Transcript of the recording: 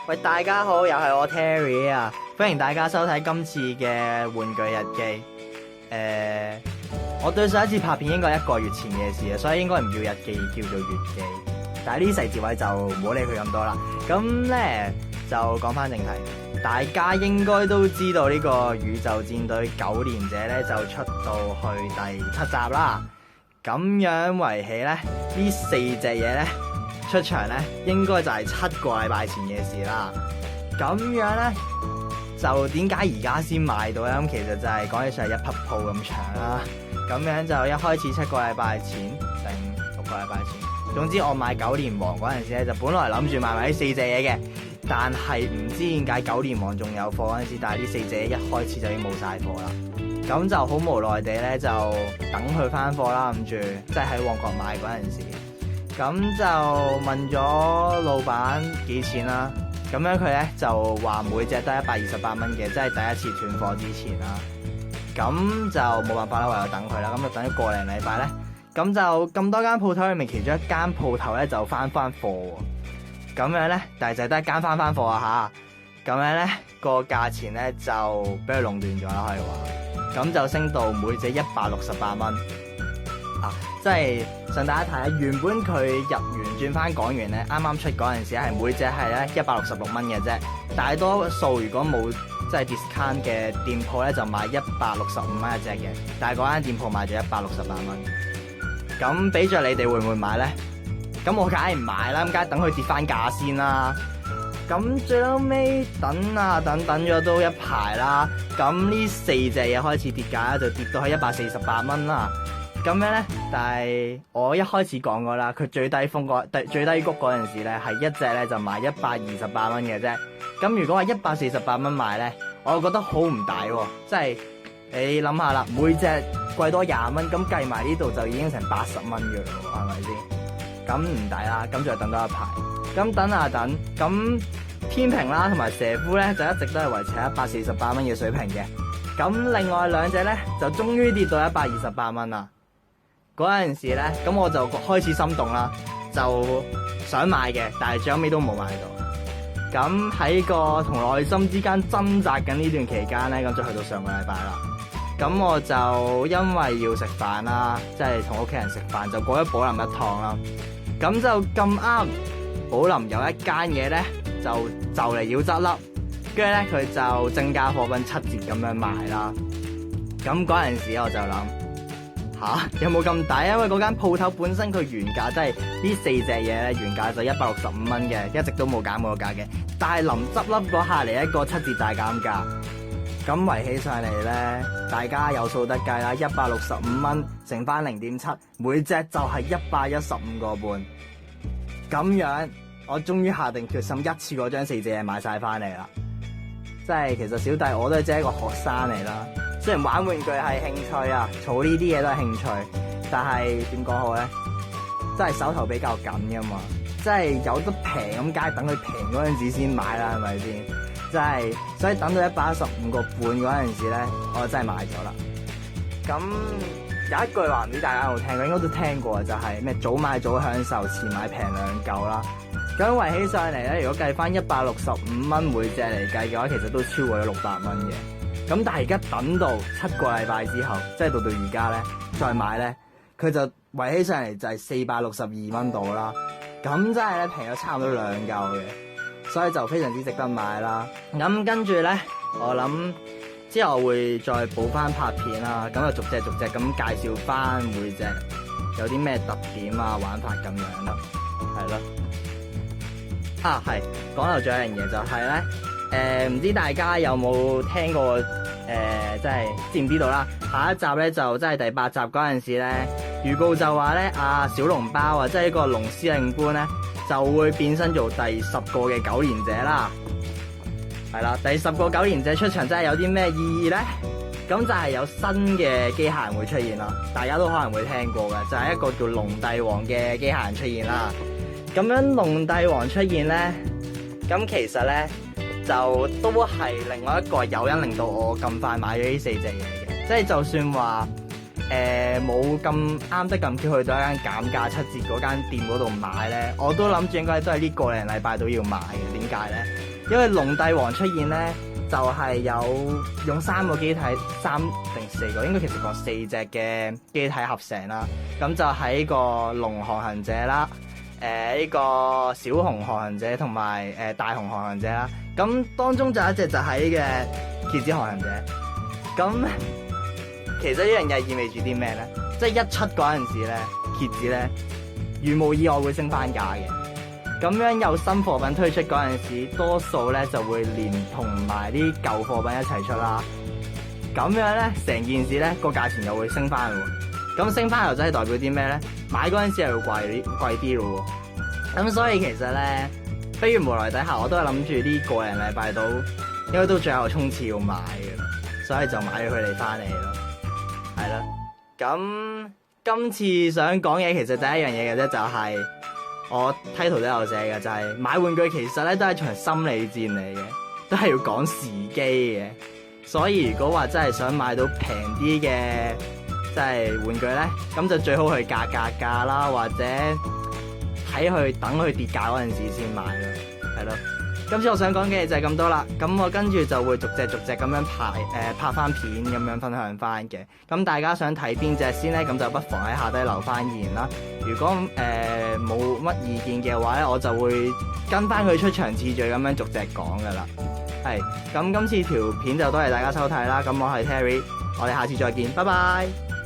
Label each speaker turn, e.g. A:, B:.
A: 喂，大家好，又係我 Terry 啊！歡迎大家收睇今次嘅玩具日記。我對上一次拍片應該1個月前嘅事啊，所以應該唔叫日記，叫做月記。但係呢啲細節位就唔好理佢咁多啦。咁咧就講翻正題，大家應該都知道呢個宇宙戰隊9連者咧就出到去第7集啦。咁樣圍起咧，呢4隻嘢咧出場咧，應該就係7個禮拜前嘅事啦。咁樣咧，就點解而家先買到咧？咁其實就係講起上係一匹布咁長啦。咁樣就一開始7個禮拜前定6個禮拜前，總之我買9連王嗰陣時咧，就本來諗住買埋呢4隻嘢嘅，但係唔知點解9連王仲有貨嗰陣時，但係呢4隻嘢一開始就已經冇晒貨啦。咁就好無奈地咧，就等佢翻貨啦，諗住即係喺旺角買嗰陣時。咁就問咗老闆幾錢啦，咁樣佢咧就話每隻得128蚊嘅，即係第一次斷貨之前啦。咁就冇辦法啦，唯有等佢啦。咁就等咗個零禮拜咧，咁就咁多間鋪頭裏面，其中一間鋪頭咧就翻貨喎。咁樣咧，但係就得一間翻貨啊吓。咁樣咧個價錢咧就俾佢壟斷咗啦，可以話。咁就升到每隻168蚊。啊，即係上大家睇下，原本佢日元轉翻港元咧，啱啱出嗰陣時係每隻係咧166蚊嘅啫。大多數如果冇即係 discount 嘅店鋪咧，就賣165蚊一隻嘅。但係嗰間店鋪賣咗168蚊。咁俾着你哋會唔會買咧？咁我梗係唔買啦，咁梗係等佢跌翻價先啦。咁最後尾等咗都一排啦。咁呢4隻嘢開始跌價，就跌到去148蚊啦。咁樣咧，但係我一開始講過啦，佢最低谷嗰陣時咧，係一隻咧就賣128蚊嘅啫。咁如果話148蚊買咧，我就覺得好唔抵喎。即係你諗下啦，每隻貴多20蚊，咁計埋呢度就已經成80蚊嘅咯，係咪先？咁唔抵啦，咁就等多一排。咁等下等，咁天平啦同埋蛇夫咧就一直都係維持喺148蚊嘅水平嘅。咁另外2隻咧就終於跌到128蚊啦。嗰陣時咧，咁我就開始心動啦，就想買嘅，但係最後尾都冇買到。咁喺個同內心之間掙扎緊呢段期間咧，咁就去到上個禮拜啦。咁我就因為要食飯啦，即係同屋企人食飯，就過咗寶林一趟啦。咁就咁啱，寶林有一間嘢咧，就嚟要執笠，跟住咧佢就正價貨品7折咁樣賣啦。咁嗰陣時我就諗，有冇咁抵？因為嗰間鋪頭本身佢原價即係呢4隻嘢咧，原價就165蚊嘅，一直都冇減過價嘅。但係臨執笠嗰下嚟一個7折大減價，咁圍起上嚟咧，大家有數得計啦，165蚊乘翻0.7，每隻就係115個半。咁樣我終於下定決心，一次過將4隻嘢買晒翻嚟啦。即係其實小弟我都係只係一個學生嚟啦。雖然玩玩具係興趣啊，儲呢啲嘢都係興趣，但係點講好咧？真係手頭比較緊噶嘛，即係有得平咁，梗係等佢平嗰陣時先買啦，係咪先？即係所以等到115個半嗰陣時咧，我就真係買咗啦。咁有一句話唔知大家有冇聽過，應該都聽過，就係咩早買早享受，遲買平2嚿啦。咁圍起上嚟咧，如果計翻165蚊每隻嚟計嘅話，其實都超過咗600蚊嘅。咁但係而家等到7個禮拜之後，即係到而家咧，再買咧，佢就圍起上嚟就係462蚊度啦。咁真係咧平咗差唔多2嚿嘅，所以就非常之值得買啦。咁跟住咧，我諗之後會再補翻拍片啦，咁就逐隻咁介紹翻每隻有啲咩特點啊、玩法咁樣啦，係咯。係講到仲有一樣嘢就係咧，唔知大家有冇聽過？即係知唔知道啦？下一集咧就即係第8集嗰陣時咧，預告就話咧，小籠包啊，即係呢個龍司令官咧，就會變身做第10個嘅9連者啦。係啦，第10個9連者出場真係有啲咩意義咧？咁就係有新嘅機械人會出現啦，大家都可能會聽過嘅，就係一個叫龍帝王嘅機械人出現啦。咁樣龍帝王出現咧，咁其實咧就都係另外一個誘因，令到我咁快買咗呢4隻嘢嘅。即係就算話冇咁啱得咁巧去到一間減價7折嗰間店嗰度買咧，我都諗住應該都係呢個零禮拜都要買嘅。點解咧？因為龍帝王出現咧，就係有用3個機體，3定4個，應該其實講4隻嘅機體合成啦。咁就喺個龍航行者啦，呢個小熊航行者同埋大熊航行者啦。咁當中就有一隻就係嘅蠍子航行者。咁其實呢樣嘢意味住啲咩咧？即係一出嗰陣時咧，蠍子咧如無意外會升翻價嘅。咁樣有新貨品推出嗰陣時，多數咧就會連同埋啲舊貨品一齊出啦。咁樣咧，成件事咧個價錢又會升翻喎。咁升翻又真係代表啲咩咧？買嗰陣時又要貴啲咯。咁所以其實咧，迫於無奈底下，我都係諗住呢個人禮拜到應該都最後衝刺要買嘅，所以就買咗佢哋翻嚟咯。係啦，咁今次想講嘢其實第一樣嘢嘅啫，就係我 title 都有寫嘅，就係買玩具其實咧都係一場心理戰嚟嘅，都係要講時機嘅。所以如果話真係想買到平啲嘅即係玩具咧，咁就最好去價啦，或者睇佢等佢跌價嗰陣時先買咯，係咯。今次我想講嘅嘢就係咁多啦，咁我跟住就會逐隻咁樣拍翻片咁樣分享翻嘅。咁大家想睇邊隻先咧？咁就不妨喺下低留翻言啦。如果冇乜意見嘅話咧，我就會跟翻佢出場次序咁樣逐隻講噶啦。係，咁今次條片就多謝大家收睇啦。咁我係 Terry，我哋下次再見，拜拜。